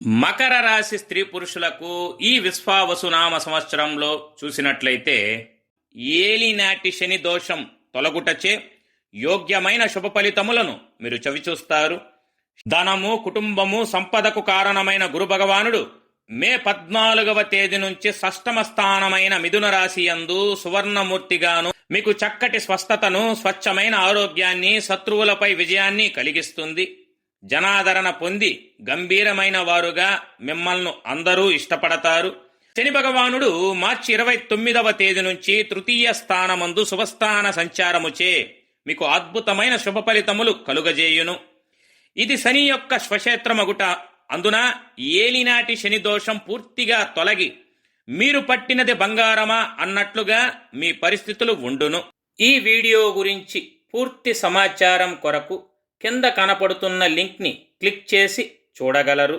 మకర రాశి స్త్రీ పురుషులకు ఈ విశ్వావసునామ సంవత్సరంలో చూసినట్లయితే ఏలినాటి శని దోషం తొలగుటచే యోగ్యమైన శుభ ఫలితములను మీరు చవిచూస్తారు. ధనము, కుటుంబము, సంపదకు కారణమైన గురు భగవానుడు మే 14వ తేదీ నుంచి షష్టమ స్థానమైన మిథున రాశి యందు సువర్ణమూర్తిగాను మీకు చక్కటి స్వస్థతను, స్వచ్ఛమైన ఆరోగ్యాన్ని, శత్రువులపై విజయాన్ని కలిగిస్తుంది. జనాదరణ పొంది గంభీరమైన వారుగా మిమ్మల్ని అందరూ ఇష్టపడతారు. శని భగవానుడు మార్చి 29వ తేదీ నుంచి తృతీయ స్థానమందు శుభస్థాన సంచారముచే మీకు అద్భుతమైన శుభ ఫలితములు కలుగజేయును. ఇది శని యొక్క స్వక్షేత్రమగుట అందున ఏలినాటి శని దోషం పూర్తిగా తొలగి మీరు పట్టినది బంగారమా అన్నట్లుగా మీ పరిస్థితులు ఉండును. ఈ వీడియో గురించి పూర్తి సమాచారం కొరకు కింద కనపడుతున్న లింక్ని క్లిక్ చేసి చూడగలరు.